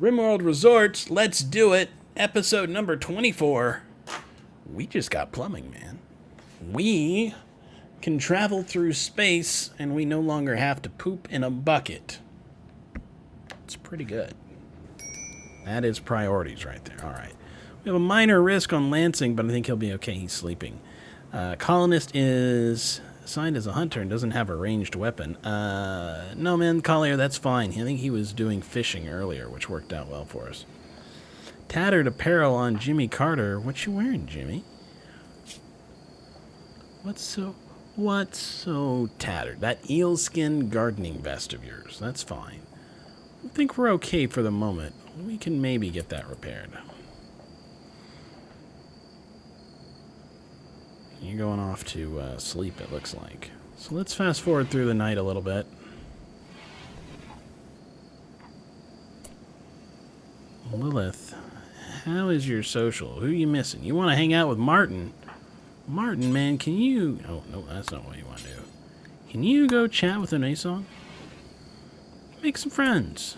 RimWorld Resorts, let's do it. Episode number 24. We just got plumbing, man. We can travel through space and we no longer have to poop in a bucket. It's pretty good. That is priorities right there. All right. We have a minor risk on Lansing, but I think he'll be okay. He's sleeping. Colonist is assigned as a hunter and doesn't have a ranged weapon. No, man, Collier, that's fine. I think he was doing fishing earlier, which worked out well for us. Tattered apparel on Jimmy Carter. What you wearing, Jimmy? What's so tattered? That eelskin gardening vest of yours. That's fine. I think we're okay for the moment. We can maybe get that repaired. You're going off to sleep, it looks like. So let's fast forward through the night a little bit. Lilith, how is your social? Who are you missing? You want to hang out with Martin? Martin, man, can you... Oh, no, that's not what you want to do. Can you go chat with an Asong? Make some friends.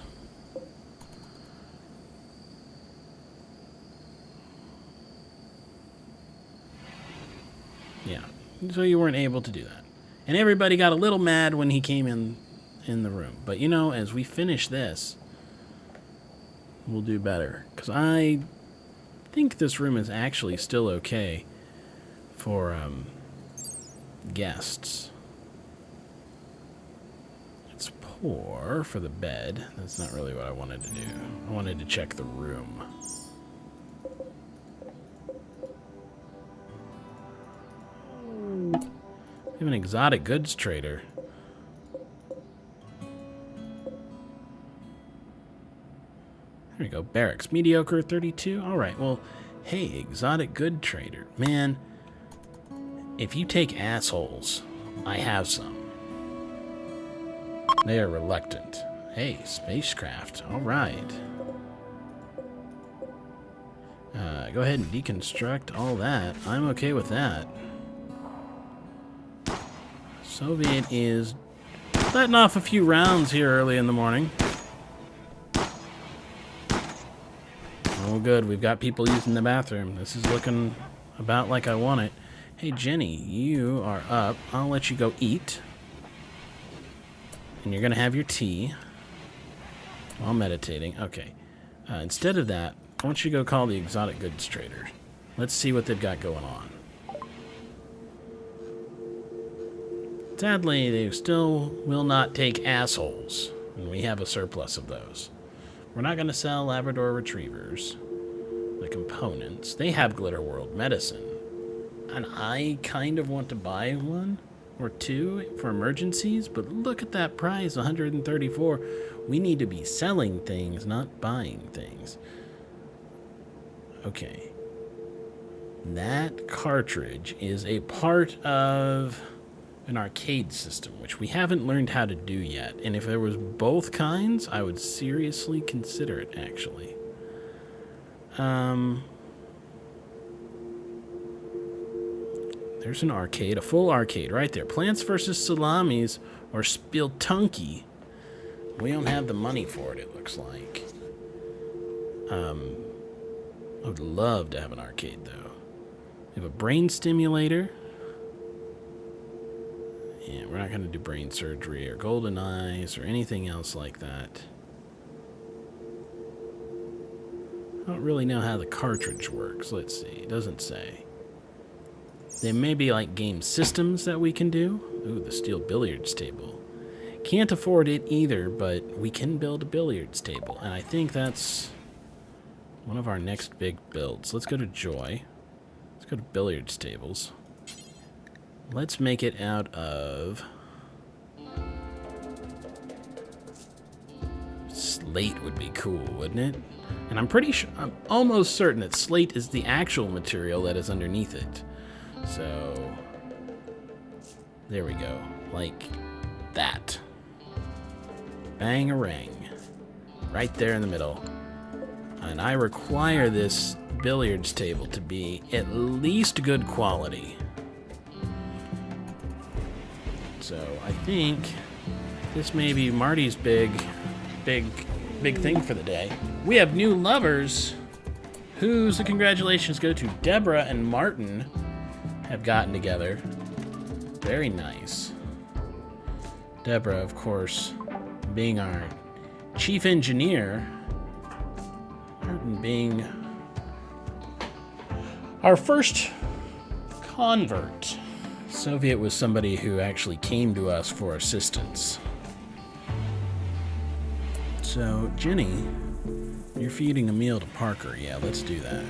Yeah, so you weren't able to do that. And everybody got a little mad when he came in the room. But, you know, as we finish this, we'll do better. Because I think this room is actually still okay for guests. It's poor for the bed. That's not really what I wanted to do. I wanted to check the room. We have an exotic goods trader. There we go. Barracks. Mediocre 32. Alright, well, hey, exotic good trader. Man, if you take assholes, I have some. They are reluctant. Hey, spacecraft. Alright. Go ahead and deconstruct all that. I'm okay with that. Soviet is letting off a few rounds here early in the morning. Oh, good. We've got people using the bathroom. This is looking about like I want it. Hey, Jenny, you are up. I'll let you go eat. And you're going to have your tea while meditating. Okay. Instead of that, I want you to go call the exotic goods trader. Let's see what they've got going on. Sadly, they still will not take assholes, and we have a surplus of those. We're not going to sell Labrador Retrievers, the components. They have Glitter World medicine, and I kind of want to buy one or two for emergencies, but look at that price, 134. We need to be selling things, not buying things. Okay. That cartridge is a part of an arcade system, which we haven't learned how to do yet. And if there was both kinds, I would seriously consider it, actually. There's an arcade, a full arcade right there. Plants vs. Salamis or Spiltunky. We don't have the money for it, it looks like. I would love to have an arcade, though. We have a brain stimulator. Yeah, we're not going to do brain surgery or golden eyes or anything else like that. I don't really know how the cartridge works. Let's see. It doesn't say. There may be like game systems that we can do. Ooh, the steel billiards table. Can't afford it either, but we can build a billiards table. And I think that's one of our next big builds. Let's go to Joy. Let's go to billiards tables. Let's make it out of slate would be cool, wouldn't it? And I'm almost certain that slate is the actual material that is underneath it. So, there we go. Like that. Bang-a-rang. Right there in the middle. And I require this billiards table to be at least good quality. So I think this may be Marty's big big thing for the day. We have new lovers. Whose the congratulations go to Deborah and Martin have gotten together. Very nice. Deborah, of course, being our chief engineer. Martin being our first convert. Soviet was somebody who actually came to us for assistance. So, Jenny, you're feeding a meal to Parker. Yeah, let's do that.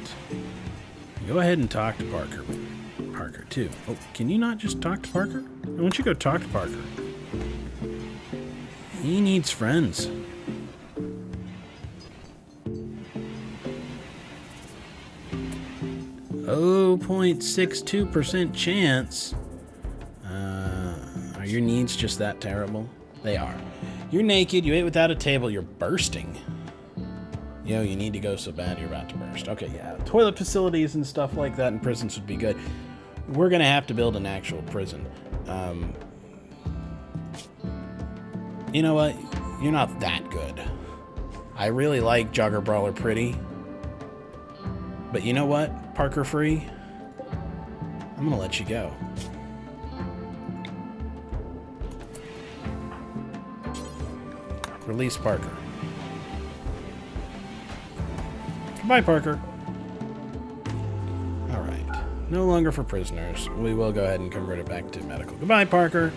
Go ahead and talk to Parker, too. Oh, can you not just talk to Parker? Why don't you go talk to Parker? He needs friends. Oh, 0.62% chance. Are your needs just that terrible? They are. You're naked, you ate without a table, you're bursting. You know, you need to go so bad you're about to burst. Okay, yeah. Toilet facilities and stuff like that in prisons would be good. We're going to have to build an actual prison. You know what? You're not that good. I really like Jogger Brawler Pretty. But you know what, Parker Free? I'm going to let you go. Release Parker. Goodbye, Parker. All right. No longer for prisoners. We will go ahead and convert it back to medical. Goodbye, Parker.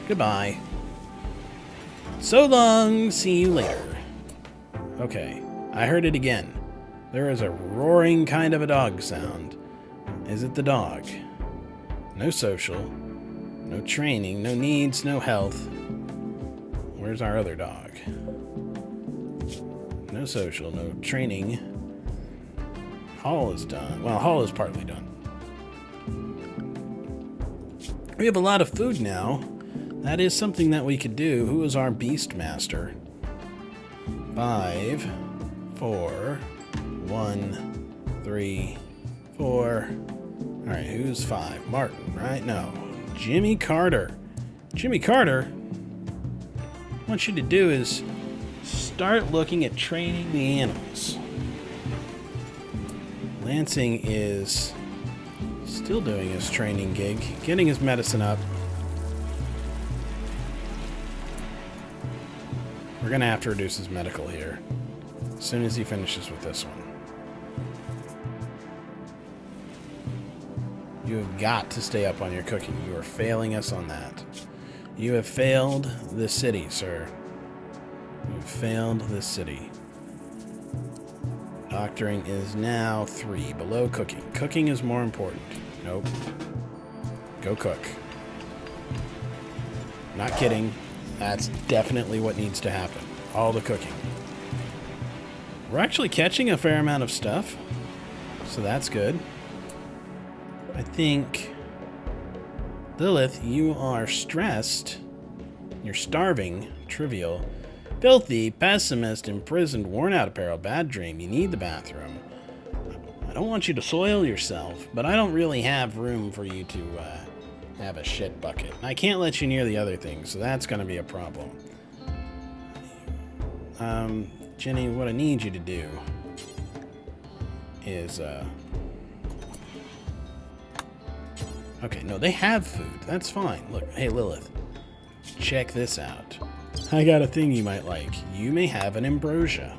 Goodbye. So long. See you later. Okay. I heard it again. There is a roaring kind of a dog sound. Is it the dog? No social. No training. No needs. No health. Where's our other dog? No social. No training. Hall is done. Well, Hall is partly done. We have a lot of food now. That is something that we could do. Who is our beast master? 5, 4, 1, 3, 4. All right, who's 5? Martin, right? No. Jimmy Carter. Jimmy Carter, what I want you to do is start looking at training the animals. Lansing is still doing his training gig, getting his medicine up. We're going to have to reduce his medical here as soon as he finishes with this one. You have got to stay up on your cooking. You are failing us on that. You have failed the city, sir. You've failed the city. Doctoring is now 3, below cooking. Cooking is more important. Nope. Go cook. Not kidding. That's definitely what needs to happen. All the cooking. We're actually catching a fair amount of stuff, so that's good. I think, Lilith, you are stressed. You're starving. Trivial. Filthy, pessimist, imprisoned, worn out apparel, bad dream. You need the bathroom. I don't want you to soil yourself, but I don't really have room for you to have a shit bucket. I can't let you near the other things, so that's going to be a problem. Jenny, what I need you to do is, okay, no, they have food. That's fine. Look, hey, Lilith, check this out. I got a thing you might like. You may have an ambrosia.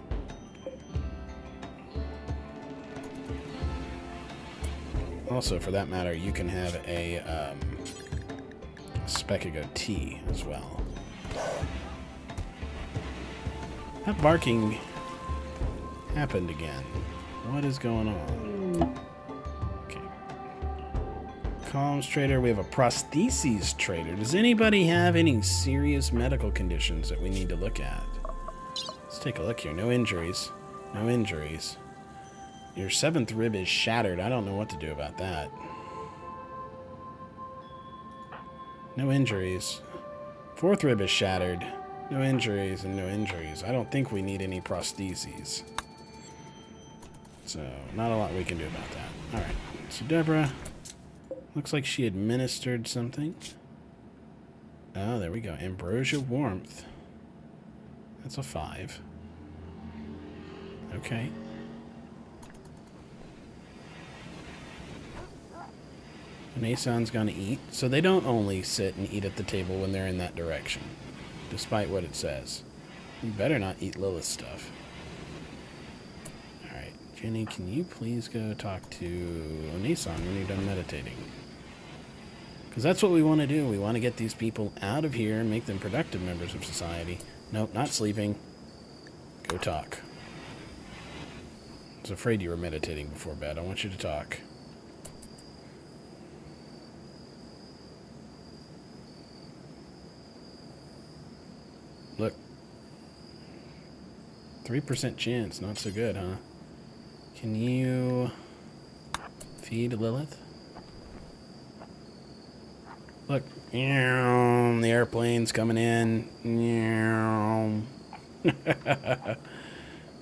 Also, for that matter, you can have a Specago tea as well. That barking happened again. What is going on? Okay. Comms trader. We have a prostheses trader. Does anybody have any serious medical conditions that we need to look at? Let's take a look here. No injuries. No injuries. Your 7th rib is shattered. I don't know what to do about that. No injuries. 4th rib is shattered. No injuries and no injuries. I don't think we need any prostheses. So, not a lot we can do about that. Alright. So, Deborah. Looks like she administered something. Oh, there we go. Ambrosia warmth. That's a 5. Okay. Nason's gonna eat. So they don't only sit and eat at the table when they're in that direction, despite what it says. You better not eat Lilith's stuff. Alright, Jenny, can you please go talk to Nason when you're done meditating? Because that's what we want to do. We want to get these people out of here and make them productive members of society. Nope, not sleeping. Go talk. I was afraid you were meditating before bed. I want you to talk. Look. 3% chance. Not so good, huh? Can you feed Lilith? Look. The airplane's coming in.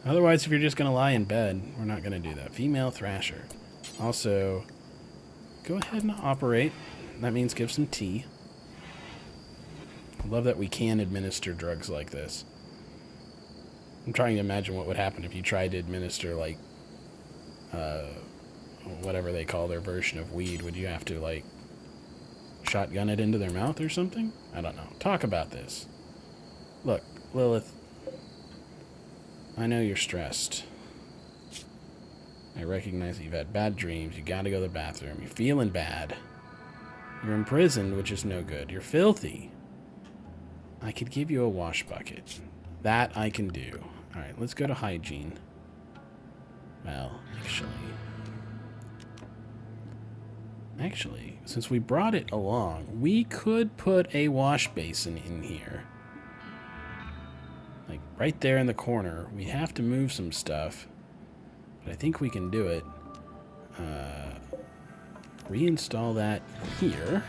Otherwise, if you're just going to lie in bed, we're not going to do that. Female Thrasher. Also, go ahead and operate. That means give some tea. I love that we can administer drugs like this. I'm trying to imagine what would happen if you tried to administer, like, whatever they call their version of weed. Would you have to, like, shotgun it into their mouth or something? I don't know. Talk about this. Look, Lilith, I know you're stressed. I recognize that you've had bad dreams. You gotta go to the bathroom. You're feeling bad. You're imprisoned, which is no good. You're filthy. I could give you a wash bucket. That I can do. Alright, let's go to hygiene. Well, actually, since we brought it along, we could put a wash basin in here. Like, right there in the corner. We have to move some stuff, but I think we can do it. Reinstall that here.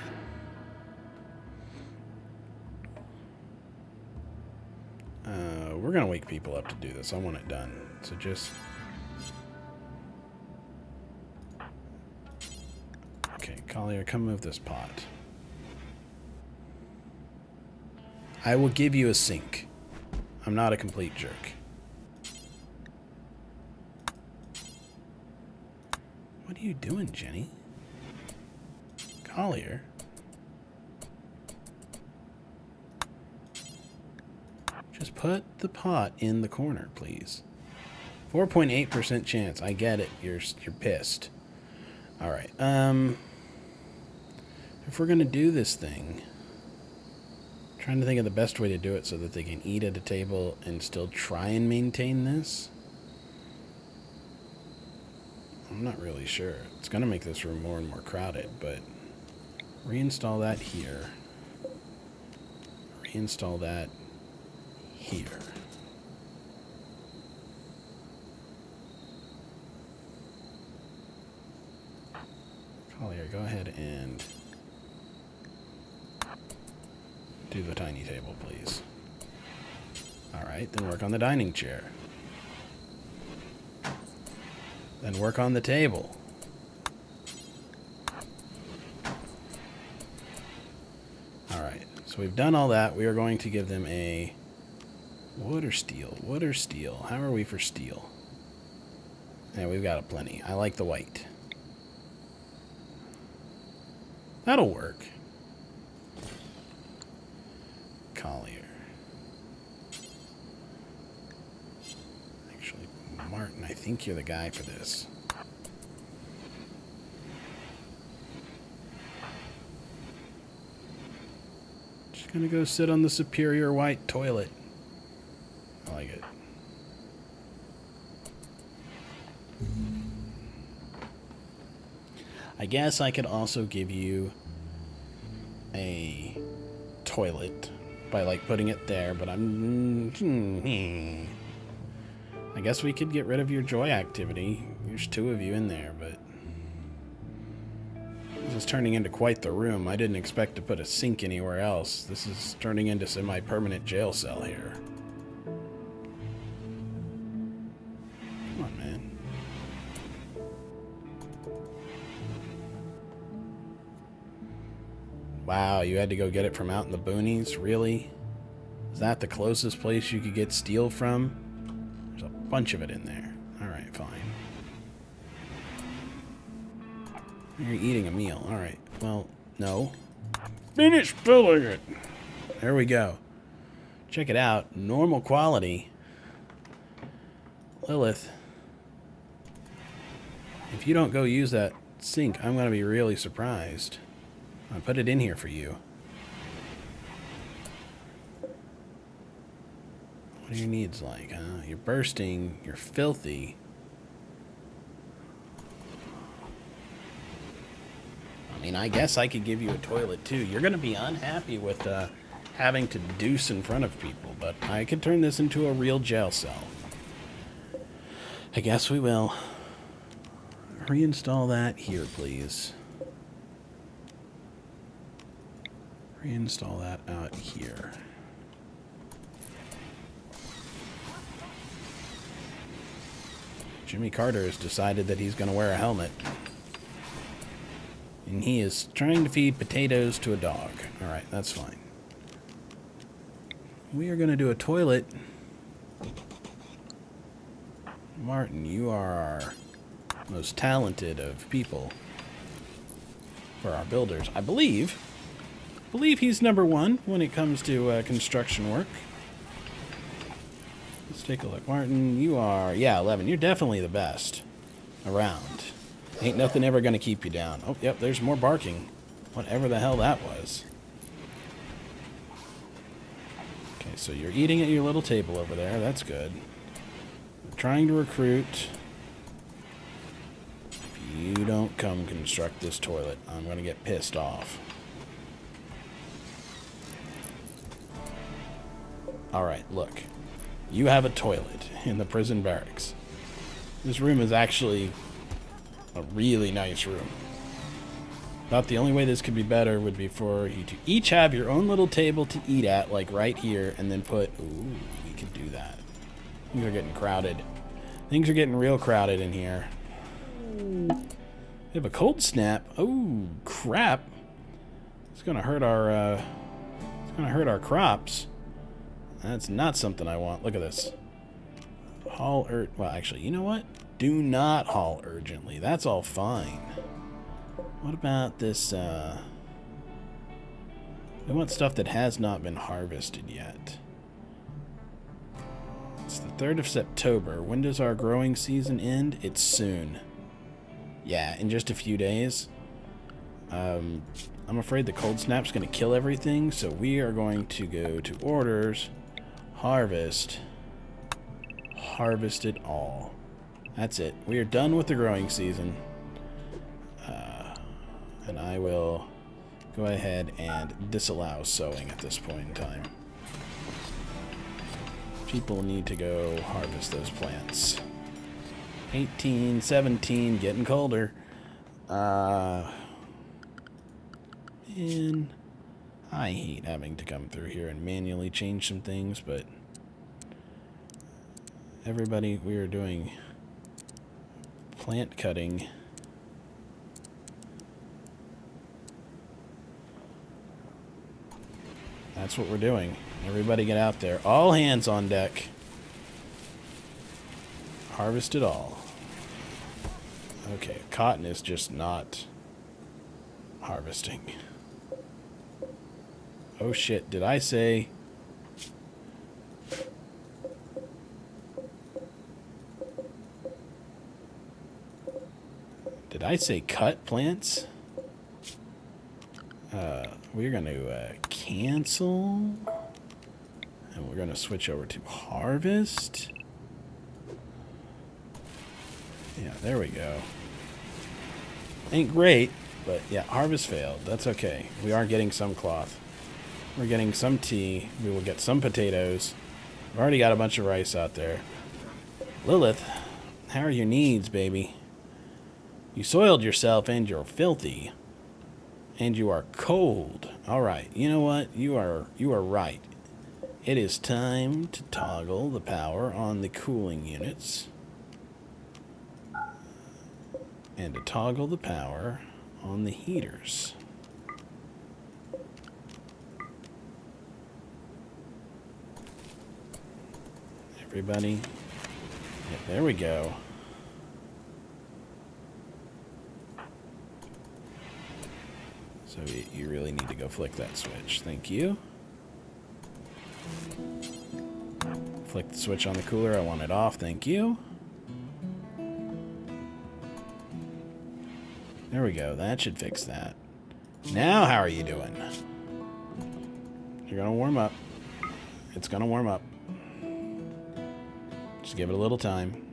We're going to wake people up to do this. I want it done. So just... Okay, Collier, come move this pot. I will give you a sink. I'm not a complete jerk. What are you doing, Jenny? Collier? Just put the pot in the corner, please. 4.8% chance. I get it. You're pissed. All right. If we're going to do this thing, I'm trying to think of the best way to do it so that they can eat at a table and still try and maintain this. I'm not really sure. It's going to make this room more and more crowded, but reinstall that here. Reinstall that here. Collier, go ahead and do the tiny table, please. Alright, then work on the dining chair. Then work on the table. Alright, so we've done all that. We are going to give them a wood or steel? Wood or steel? How are we for steel? Yeah, we've got a plenty. I like the white. That'll work. Collier. Actually, Martin, I think you're the guy for this. Just gonna go sit on the superior white toilet. I like it. I guess I could also give you a toilet by, like, putting it there, but I'm... I guess we could get rid of your joy activity. There's two of you in there, but... This is turning into quite the room. I didn't expect to put a sink anywhere else. This is turning into semi-permanent jail cell here. Come on, man. Wow, you had to go get it from out in the boonies? Really? Is that the closest place you could get steel from? There's a bunch of it in there. Alright, fine. You're eating a meal. Alright, well, no. Finish filling it! There we go. Check it out. Normal quality. Lilith. If you don't go use that sink, I'm going to be really surprised. I put it in here for you. What are your needs like, huh? You're bursting. You're filthy. I mean, I guess I could give you a toilet, too. You're going to be unhappy with having to deuce in front of people, but I could turn this into a real jail cell. I guess we will. Reinstall that here, please. Reinstall that out here. Jimmy Carter has decided that he's going to wear a helmet. And he is trying to feed potatoes to a dog. Alright, that's fine. We are going to do a toilet. Martin, you are our most talented of people for our builders. I believe he's number one when it comes to construction work. Let's take a look. Martin, you are, yeah, 11. You're definitely the best around. Ain't nothing ever going to keep you down. Oh, yep, there's more barking. Whatever the hell that was. Okay, so you're eating at your little table over there. That's good. We're trying to recruit. If you don't come construct this toilet, I'm going to get pissed off. Alright, look. You have a toilet in the prison barracks. This room is actually a really nice room. About the only way this could be better would be for you to each have your own little table to eat at, like right here, and then put... Ooh, we could do that. Things are getting crowded. Things are getting real crowded in here. We have a cold snap. Oh, crap. It's gonna hurt our crops. That's not something I want. Look at this. Well, actually, you know what? Do not haul urgently. That's all fine. What about this, we want stuff that has not been harvested yet. It's the 3rd of September. When does our growing season end? It's soon. Yeah, in just a few days. I'm afraid the cold snap's going to kill everything, so we are going to go to orders, harvest it all. That's it. We are done with the growing season. And I will go ahead and disallow sowing at this point in time. People need to go harvest those plants. 18, 17, getting colder. And I hate having to come through here and manually change some things, but everybody, we are doing plant cutting. That's what we're doing. Everybody get out there. All hands on deck. Harvest it all. Okay, cotton is just not harvesting. Oh shit, did I say... Did I say cut plants? We're going to cancel. And we're going to switch over to harvest. Yeah, there we go. Ain't great, but yeah, harvest failed. That's okay. We are getting some cloth. We're getting some tea. We will get some potatoes. We've already got a bunch of rice out there. Lilith, how are your needs, baby? You soiled yourself and you're filthy. And you are cold. Alright, you know what? You are right. It is time to toggle the power on the cooling units. And to toggle the power on the heaters. Everybody, Yeah, there we go. So you really need to go flick that switch. Thank you. Flick the switch on the cooler. I want it off. Thank you. There we go. That should fix that. Now, how are you doing? You're going to warm up. It's going to warm up. Just give it a little time.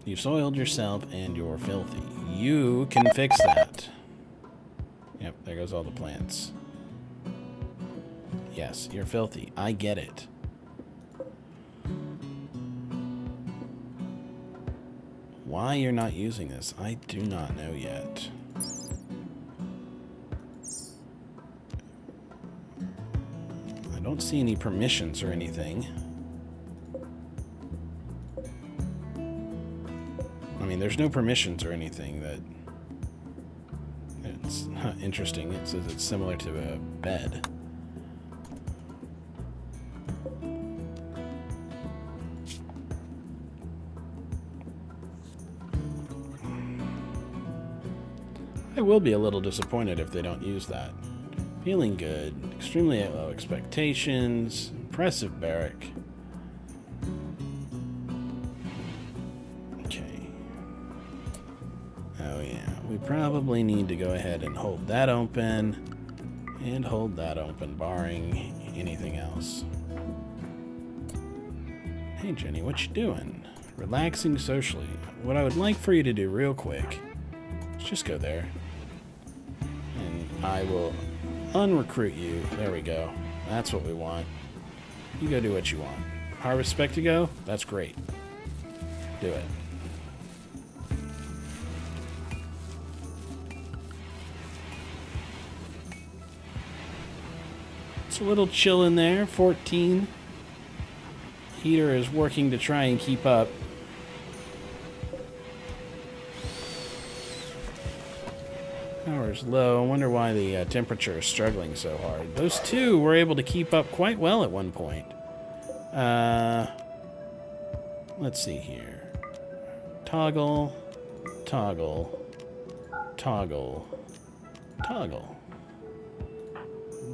You've soiled yourself and you're filthy. You can fix that. Yep, there goes all the plants. Yes, you're filthy. I get it. Why you're not using this, I do not know yet. I don't see any permissions or anything. I mean, there's no permissions or anything that... It's not interesting. It says it's similar to a bed. I will be a little disappointed if they don't use that. Feeling good, extremely low expectations, impressive barrack. Okay. Oh yeah, we probably need to go ahead and hold that open and hold that open, barring anything else. Hey Jenny, what you doing? Relaxing socially. What I would like for you to do real quick is just go there. I will unrecruit you. There we go. That's what we want. You go do what you want. Harvest spec to go? That's great. Do it. It's a little chill in there. 14. Heater is working to try and keep up. Power's low. I wonder why the temperature is struggling so hard. Those two were able to keep up quite well at one point. Let's see here. Toggle, toggle, toggle, toggle.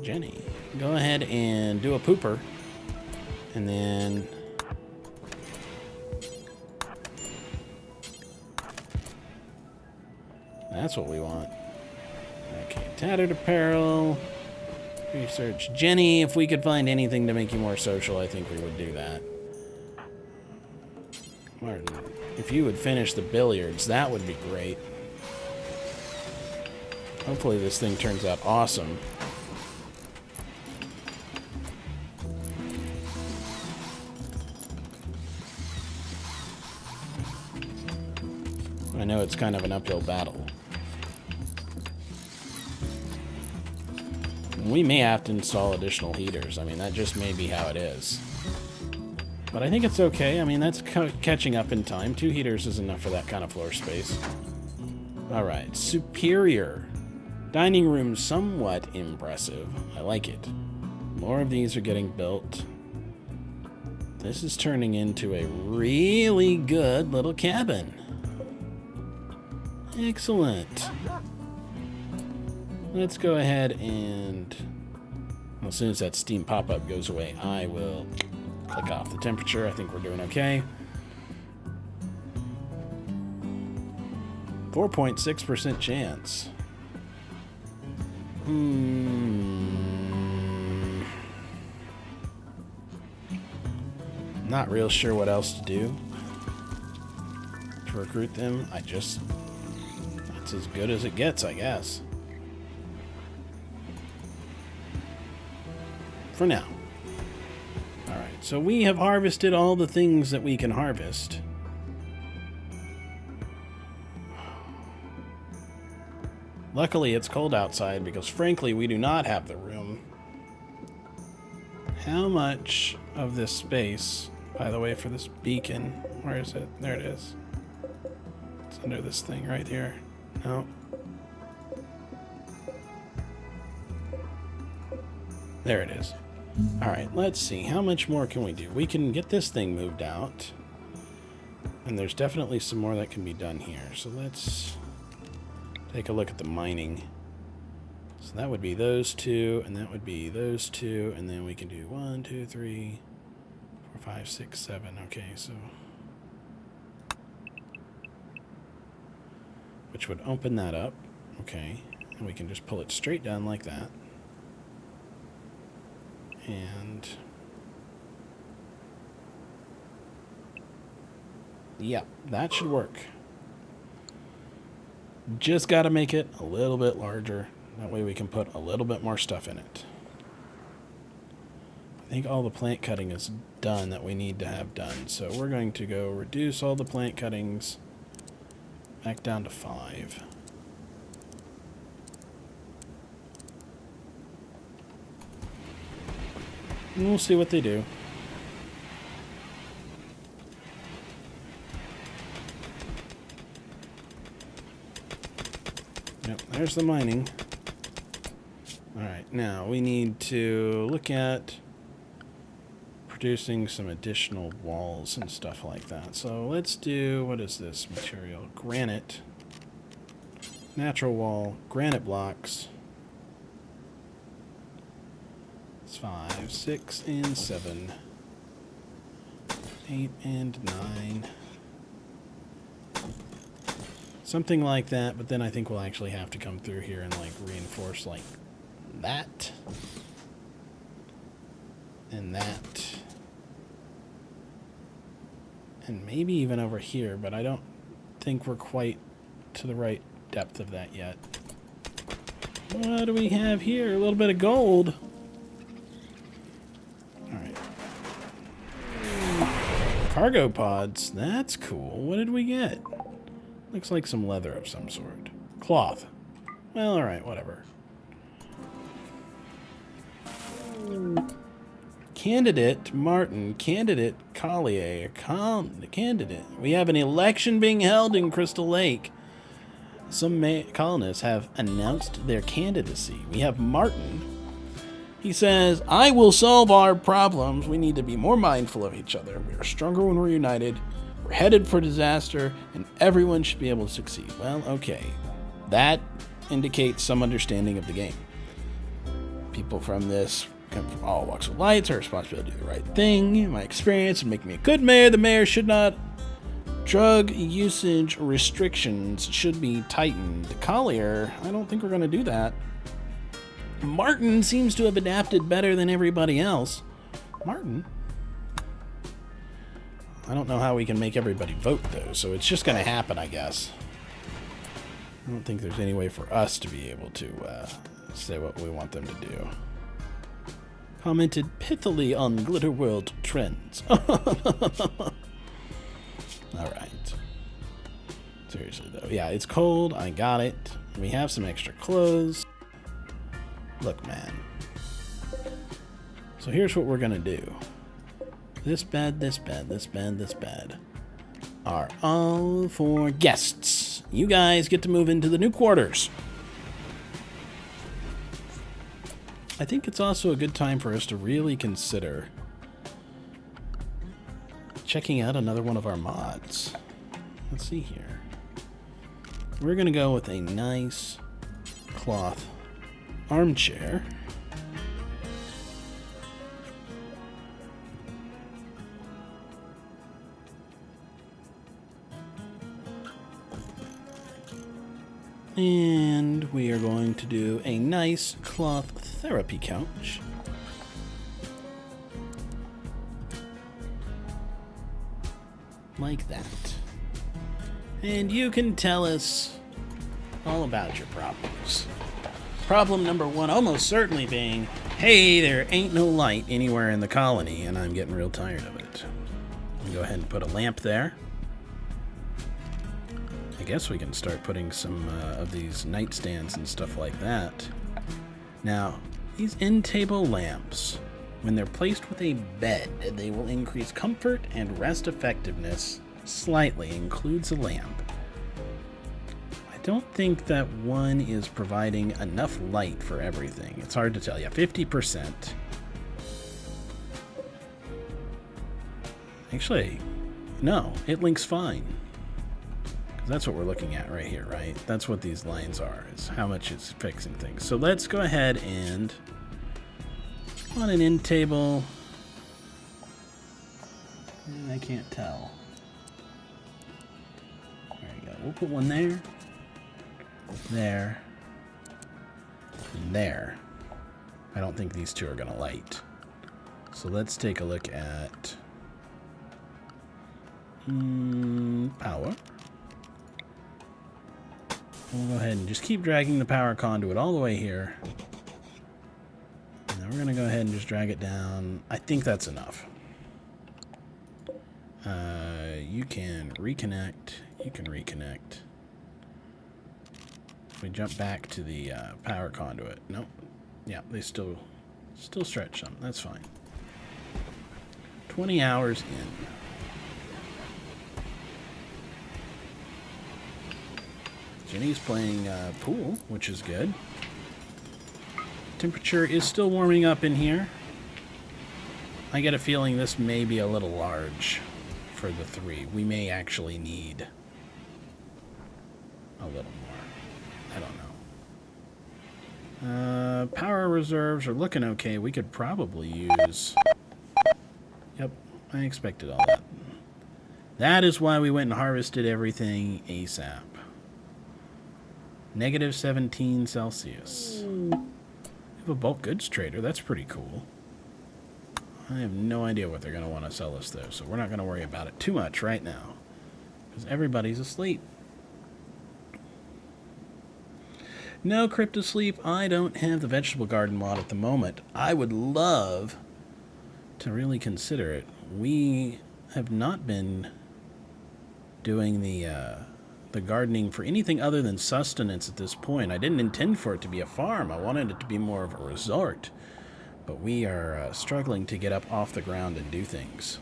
Jenny, go ahead and do a pooper. And then... That's what we want. Okay, tattered apparel. Research. Jenny, if we could find anything to make you more social, I think we would do that. Martin, if you would finish the billiards, that would be great. Hopefully this thing turns out awesome. I know it's kind of an uphill battle. We may have to install additional heaters. I mean, that just may be how it is. But I think it's okay. I mean, that's catching up in time. 2 heaters is enough for that kind of floor space. Alright, superior. Dining room, somewhat impressive. I like it. More of these are getting built. This is turning into a really good little cabin. Excellent. Let's go ahead and... Well, as soon as that steam pop-up goes away, I will click off the temperature. I think we're doing okay. 4.6% chance. Not real sure what else to do to recruit them. That's as good as it gets, I guess. For now. Alright, so we have harvested all the things that we can harvest. Luckily, it's cold outside because, frankly, we do not have the room. How much of this space, by the way, for this beacon, where is it? There it is. It's under this thing right here. No. There it is. Alright, let's see. How much more can we do? We can get this thing moved out. And there's definitely some more that can be done here. So let's take a look at the mining. So that would be those two, and that would be those two, and then we can do 1, 2, 3, 4, 5, 6, 7. Okay, so... which would open that up. Okay. And we can just pull it straight down like that. And... yeah, that should work. Just got to make it a little bit larger. That way we can put a little bit more stuff in it. I think all the plant cutting is done that we need to have done. So we're going to go reduce all the plant cuttings back down to 5. And we'll see what they do. Yep, there's the mining. Alright, now we need to look at producing some additional walls and stuff like that. So let's do, what is this material? Granite. Natural wall, granite blocks. It's 5, 6, and 7. 8 and 9. Something like that, but then I think we'll actually have to come through here and like reinforce like that. And that. And maybe even over here, but I don't think we're quite to the right depth of that yet. What do we have here? A little bit of gold. Alright. Cargo pods. That's cool. What did we get? Looks like some leather of some sort. Cloth. Well, alright, whatever. Candidate Martin, candidate Collier, candidate. We have an election being held in Crystal Lake. Some colonists have announced their candidacy. We have Martin. He says, I will solve our problems. We need to be more mindful of each other. We are stronger when we're united. We're headed for disaster, and everyone should be able to succeed. Well, okay. That indicates some understanding of the game. People from this come from all walks of life. It's our responsibility to do the right thing. In my experience would make me a good mayor. The mayor should not. Drug usage restrictions should be tightened. Collier, I don't think we're going to do that. Martin seems to have adapted better than everybody else. Martin? I don't know how we can make everybody vote, though, so it's just going to happen, I guess. I don't think there's any way for us to be able to say what we want them to do. Commented pithily on Glitter World trends. Alright. Seriously, though. Yeah, it's cold. I got it. We have some extra clothes. Look, man. So here's what we're going to do. This bed, this bed, this bed, this bed are all for guests. You guys get to move into the new quarters. I think it's also a good time for us to really consider checking out another one of our mods. Let's see here. We're going to go with a nice cloth armchair. And we are going to do a nice cloth therapy couch. Like that. And you can tell us all about your problems. Problem number 1 almost certainly being, hey, there ain't no light anywhere in the colony, and I'm getting real tired of it. I'll go ahead and put a lamp there. I guess we can start putting some of these nightstands and stuff like that. Now, these end-table lamps, when they're placed with a bed, they will increase comfort and rest effectiveness slightly. Includes a lamp. I don't think that one is providing enough light for everything. It's hard to tell. Yeah, 50%. Actually, no, it links fine. That's what we're looking at right here, right? That's what these lines are, is how much it's fixing things. So let's go ahead and on an end table. I can't tell. There you go. We'll put one there, there, and there. I don't think these two are going to light. So let's take a look at power. We'll go ahead and just keep dragging the power conduit all the way here. And then we're going to go ahead and just drag it down. I think that's enough. You can reconnect. You can reconnect. If we jump back to the power conduit. Nope. Yeah, they still stretch some. That's fine. 20 hours in. Jenny's playing pool, which is good. Temperature is still warming up in here. I get a feeling this may be a little large for the 3. We may actually need a little more. I don't know. Power reserves are looking okay. We could probably use... Yep, I expected all that. That is why we went and harvested everything ASAP. Negative 17 Celsius. We have a bulk goods trader. That's pretty cool. I have no idea what they're going to want to sell us, though, so we're not going to worry about it too much right now. Because everybody's asleep. No crypto sleep. I don't have the vegetable garden mod at the moment. I would love to really consider it. We have not been doing the gardening for anything other than sustenance at this point. I didn't intend for it to be a farm. I wanted it to be more of a resort. But we are struggling to get up off the ground and do things.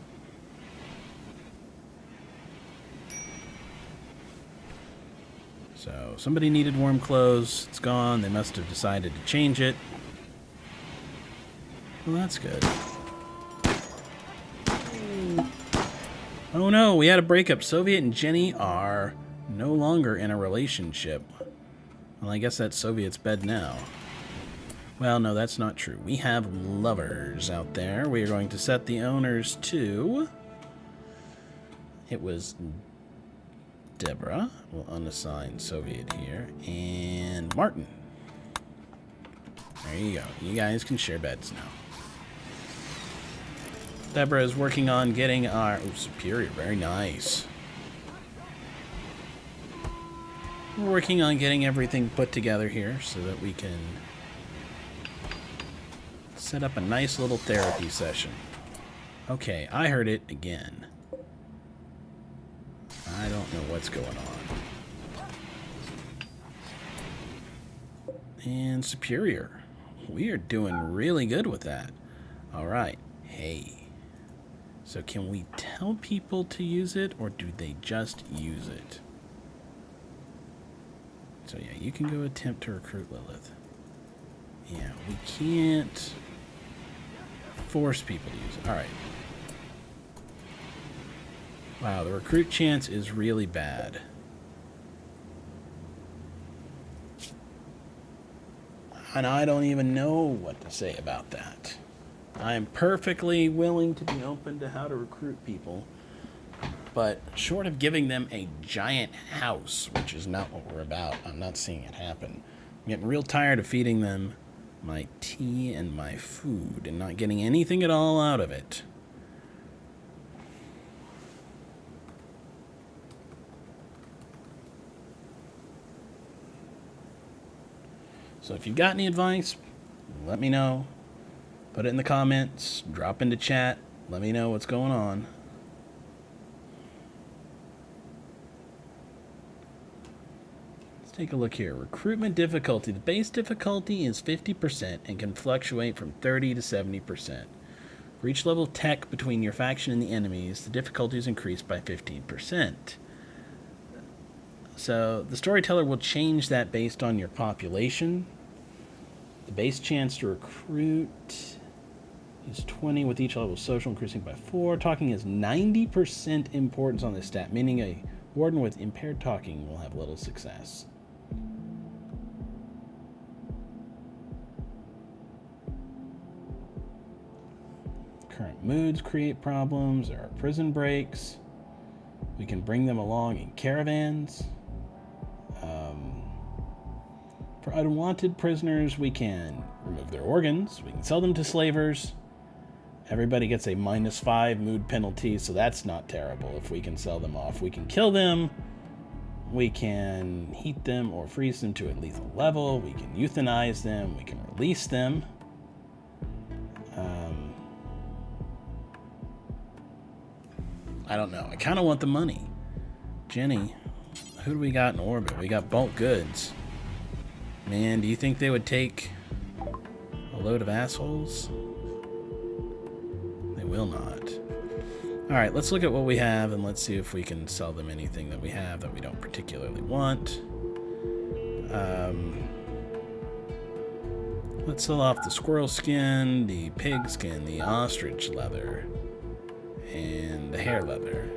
So somebody needed warm clothes. It's gone. They must have decided to change it. Well, that's good. Oh no, we had a breakup. Soviet and Jenny are no longer in a relationship. Well, I guess that's Soviet's bed now. Well, no, that's not true. We have lovers out there. We are going to set the owners to... It was Deborah. We'll unassign Soviet here. And Martin. There you go. You guys can share beds now. Deborah is working on getting our... Oh, superior. Very nice. We're working on getting everything put together here so that we can set up a nice little therapy session. Okay, I heard it again. I don't know what's going on. And superior. We are doing really good with that. All right. Hey. So can we tell people to use it, or do they just use it? So yeah, you can go attempt to recruit Lilith. Yeah, we can't force people to use it. All right. Wow, the recruit chance is really bad. And I don't even know what to say about that. I'm perfectly willing to be open to how to recruit people. But short of giving them a giant house, which is not what we're about, I'm not seeing it happen. I'm getting real tired of feeding them my tea and my food and not getting anything at all out of it. So if you've got any advice, let me know. Put it in the comments, drop into chat, let me know what's going on. Take a look here. Recruitment difficulty. The base difficulty is 50% and can fluctuate from 30 to 70%. For each level tech between your faction and the enemies, the difficulty is increased by 15%. So the storyteller will change that based on your population. The base chance to recruit is 20 with each level of social increasing by 4. Talking is 90% importance on this stat, meaning a warden with impaired talking will have little success. Current moods create problems. There are prison breaks. We can bring them along in caravans. For unwanted prisoners, we can remove their organs. We can sell them to slavers. Everybody gets a -5 mood penalty, so that's not terrible if we can sell them off. We can kill them. We can heat them or freeze them to a lethal level. We can euthanize them. We can release them. I don't know. I kind of want the money. Jenny, who do we got in orbit? We got bulk goods. Man, do you think they would take a load of assholes? They will not. Alright, let's look at what we have and let's see if we can sell them anything that we have that we don't particularly want. Let's sell off the squirrel skin, the pig skin, the ostrich leather, and the hare leather.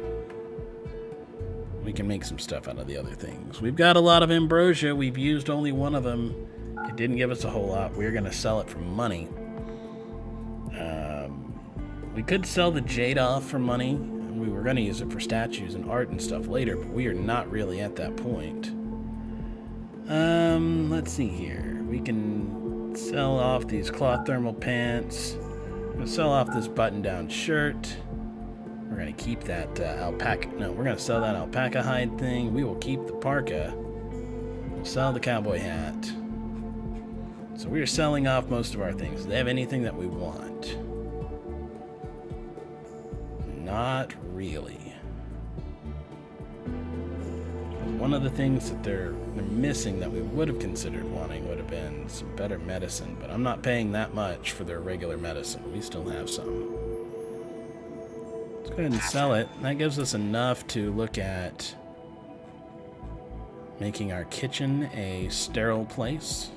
We can make some stuff out of the other things. We've got a lot of ambrosia. We've used only one of them. It didn't give us a whole lot. We're going to sell it for money. We could sell the jade off for money. We were going to use it for statues and art and stuff later, but we are not really at that point. Let's see here. We can sell off these cloth thermal pants. We're going to sell off this button-down shirt. We're going to keep that alpaca. No, we're going to sell that alpaca hide thing. We will keep the parka. We'll sell the cowboy hat. So we are selling off most of our things. Do they have anything that we want? Not really. One of the things that they're missing that we would have considered wanting would have been some better medicine, but I'm not paying that much for their regular medicine. We still have some. Let's go ahead and sell it. That gives us enough to look at making our kitchen a sterile place.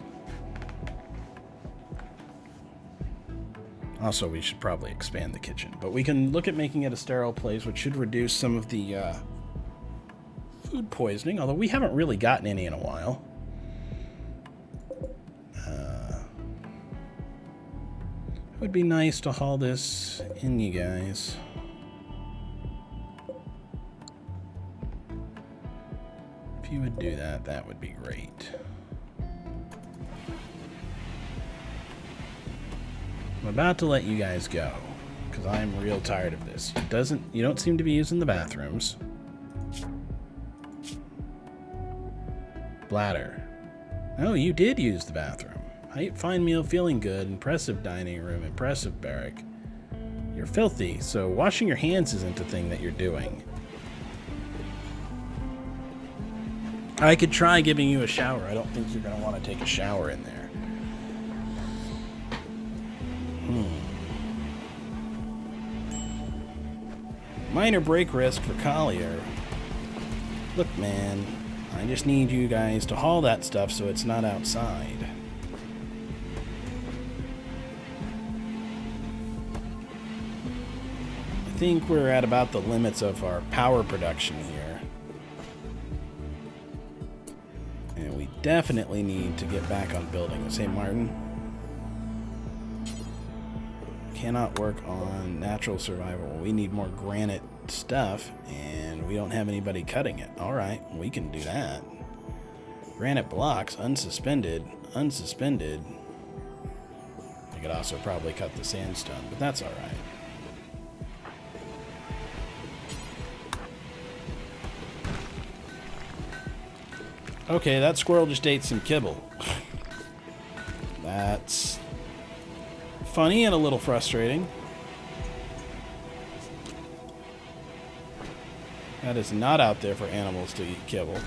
Also, we should probably expand the kitchen, but we can look at making it a sterile place, which should reduce some of the food poisoning, although we haven't really gotten any in a while. It would be nice to haul this in, you guys. If you would do that, that would be great. I'm about to let you guys go, because I'm real tired of this. You don't seem to be using the bathrooms. Bladder. Oh, you did use the bathroom. Fine meal, feeling good, impressive dining room, impressive barrack. You're filthy, so washing your hands isn't a thing that you're doing. I could try giving you a shower. I don't think you're going to want to take a shower in there. Minor break risk for Collier. Look, man, I just need you guys to haul that stuff so it's not outside. I think we're at about the limits of our power production here. And we definitely need to get back on building. St. Martin cannot work on natural survival. We need more granite stuff, and we don't have anybody cutting it. All right, we can do that. Granite blocks, unsuspended. I could also probably cut the sandstone, but that's all right. Okay, that squirrel just ate some kibble. That's funny and a little frustrating. That is not out there for animals to eat kibble.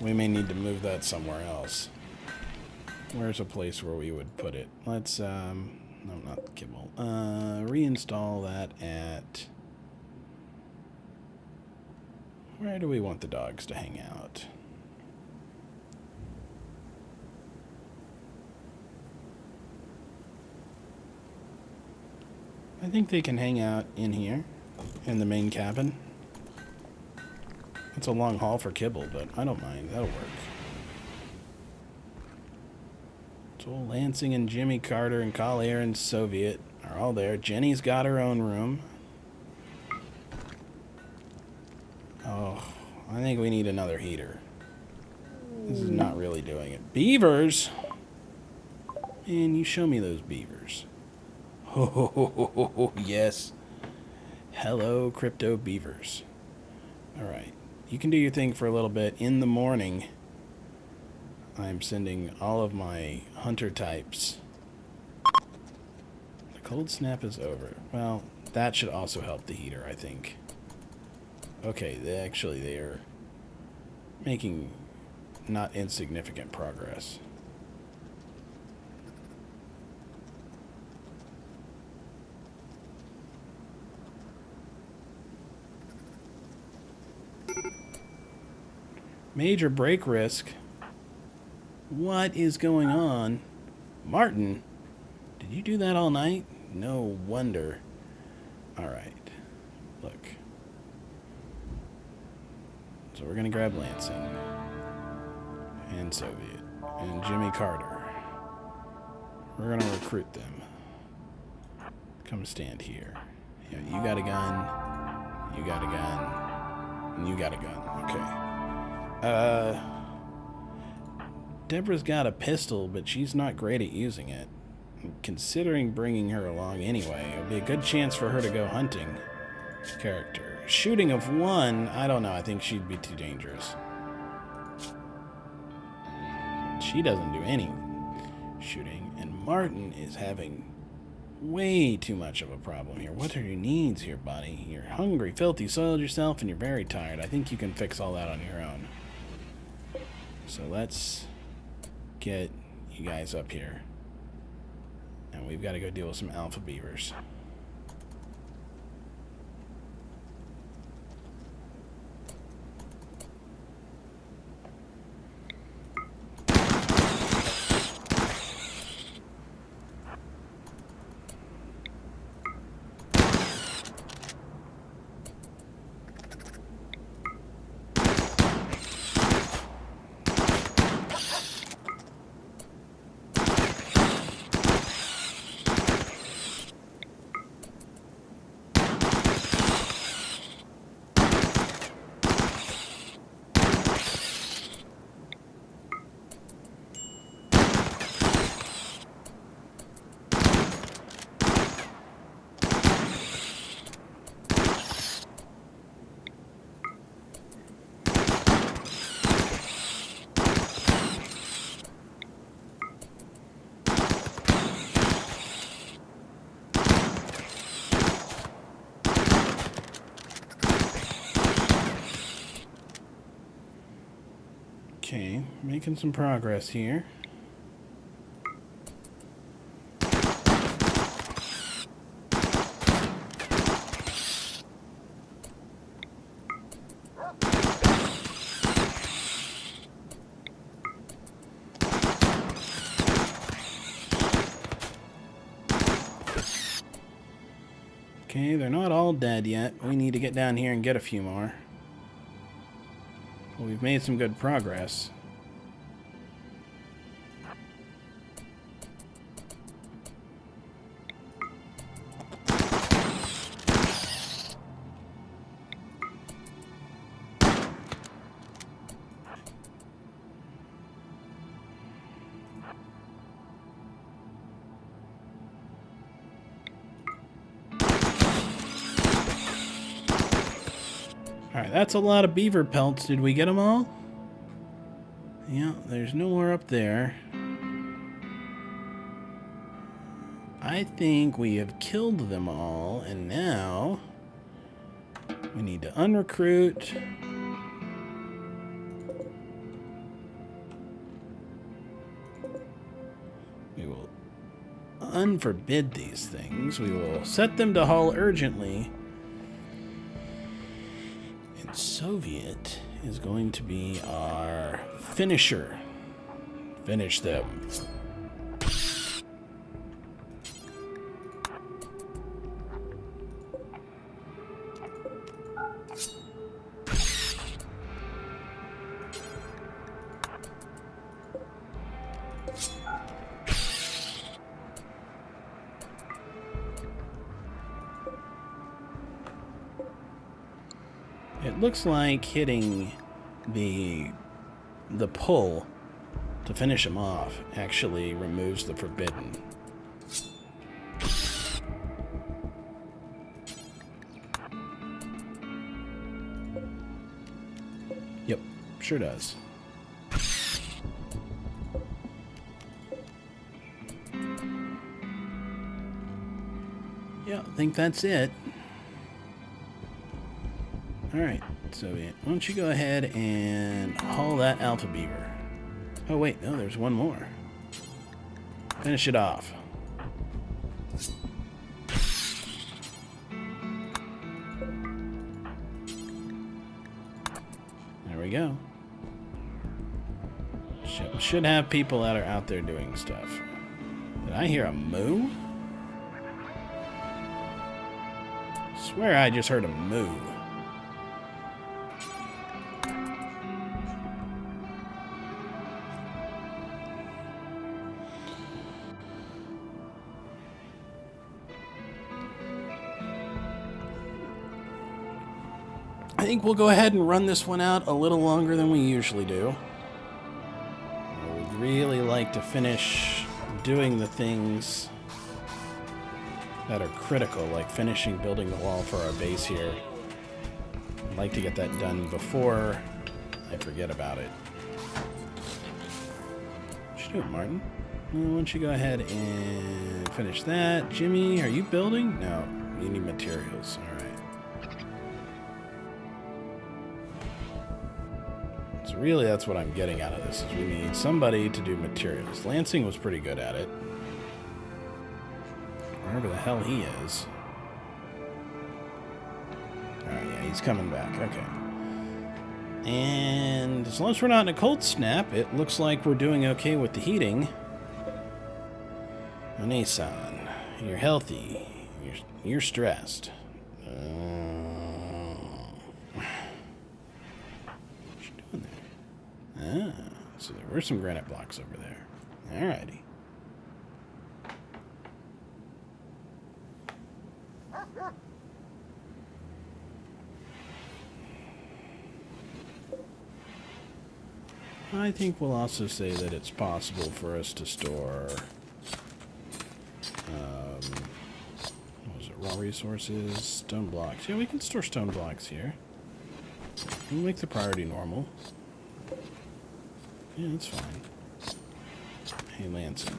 We may need to move that somewhere else. Where's a place where we would put it? Let's, no, not kibble. Reinstall that at... Where do we want the dogs to hang out? I think they can hang out in here, in the main cabin. It's a long haul for kibble, but I don't mind. That'll work. Joel Lansing and Jimmy Carter and Collier and Soviet are all there. Jenny's got her own room. Oh, I think we need another heater. This is not really doing it. Beavers? Man, you show me those beavers. Oh, yes. Hello, crypto beavers. Alright. You can do your thing for a little bit. In the morning, I'm sending all of my hunter types. The cold snap is over. Well, that should also help the heater, I think. Okay, they're making not insignificant progress. Major break risk. What is going on? Martin, did you do that all night? No wonder. Alright. Look. So we're going to grab Lansing. And Soviet. And Jimmy Carter. We're going to recruit them. Come stand here. You got a gun. You got a gun. And you got a gun. Okay. Deborah's got a pistol, but she's not great at using it. Considering bringing her along anyway, it would be a good chance for her to go hunting. Character. Shooting of one, I don't know, I think she'd be too dangerous. She doesn't do any shooting, and Martin is having way too much of a problem here. What are your needs here, buddy? You're hungry, filthy, soiled yourself, and you're very tired. I think you can fix all that on your own. So let's get you guys up here. And we've got to go deal with some alpha beavers. Okay, making some progress here. Okay, they're not all dead yet. We need to get down here and get a few more. Well, we've made some good progress. Alright, that's a lot of beaver pelts. Did we get them all? Yeah, there's no more up there. I think we have killed them all, and now we need to unrecruit. We will unforbid these things. We will set them to haul urgently. Soviet is going to be our finisher. Finish them. It looks like hitting the pull to finish him off actually removes the forbidden. Yep, sure does. Yeah, I think that's it. Alright, so why don't you go ahead and haul that alpha beaver. Oh wait, no, there's one more. Finish it off. There we go. Should have people that are out there doing stuff. Did I hear a moo? Swear I just heard a moo. I think we'll go ahead and run this one out a little longer than we usually do. I would really like to finish doing the things that are critical, like finishing building the wall for our base here. I'd like to get that done before I forget about it. What you doing, Martin? Why don't you go ahead and finish that? Jimmy, are you building? No, you need materials. All right. So really, that's what I'm getting out of this, is we need somebody to do materials. Lansing was pretty good at it. Wherever the hell he is. Oh, yeah, he's coming back. Okay. And as long as we're not in a cold snap, it looks like we're doing okay with the heating. Onesan, you're healthy. You're stressed. What you doing there? Ah, so there were some granite blocks over there. Alrighty. I think we'll also say that it's possible for us to store, what was it, raw resources, stone blocks. Yeah, we can store stone blocks here. We'll make the priority normal. Yeah, that's fine. Hey, Lansing.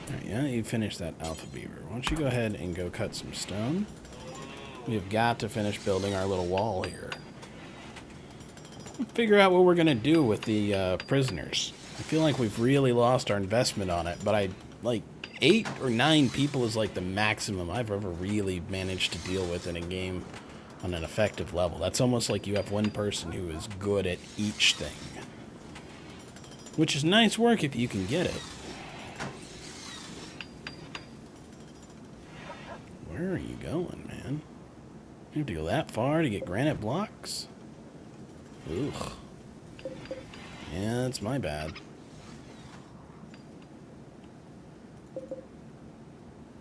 Alright, yeah, you finished that alpha beaver. Why don't you go ahead and go cut some stone? We've got to finish building our little wall here. Figure out what we're going to do with the prisoners. I feel like we've really lost our investment on it, but like 8 or 9 people is like the maximum I've ever really managed to deal with in a game on an effective level. That's almost like you have one person who is good at each thing. Which is nice work if you can get it. Where are you going, man? You have to go that far to get granite blocks? Ugh. Yeah, that's my bad.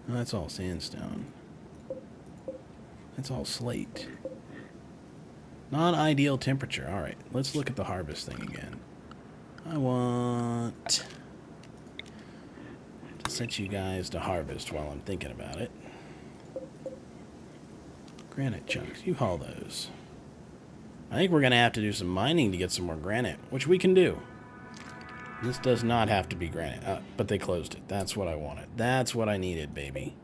Oh, that's all sandstone. That's all slate. Non-ideal temperature. Alright, let's look at the harvest thing again. I want to set you guys to harvest while I'm thinking about it. Granite chunks. You haul those. I think we're going to have to do some mining to get some more granite, which we can do. This does not have to be granite, but they closed it. That's what I wanted. That's what I needed, baby.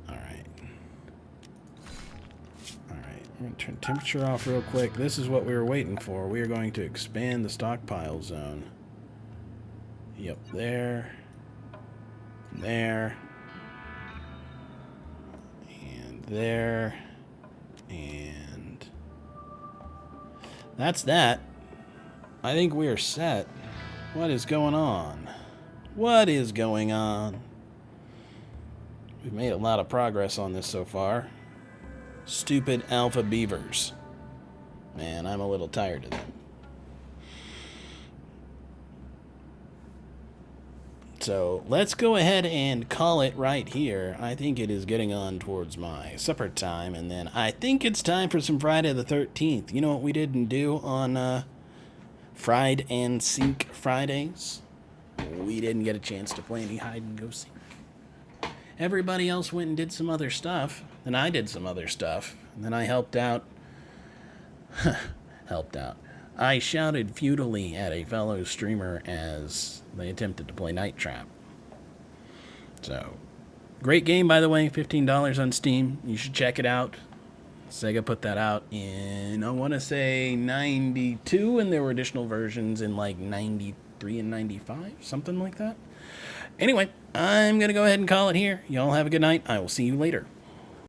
Alright. Alright, I'm going to turn temperature off real quick. This is what we were waiting for. We are going to expand the stockpile zone. Yep, there. There. And there. And that's that. I think we are set. What is going on? What is going on? We've made a lot of progress on this so far. Stupid alpha beavers. Man, I'm a little tired of them. So let's go ahead and call it right here. I think it is getting on towards my supper time, and then I think it's time for some Friday the 13th. You know what we didn't do on Fried and Seek Fridays? We didn't get a chance to play any hide and go seek. Everybody else went and did some other stuff, and I did some other stuff, and then I helped out. Helped out. I shouted futilely at a fellow streamer as they attempted to play Night Trap. So, great game, by the way, $15 on Steam. You should check it out. Sega put that out in, I want to say, 92, and there were additional versions in like 93 and 95, something like that. Anyway, I'm going to go ahead and call it here. Y'all have a good night. I will see you later.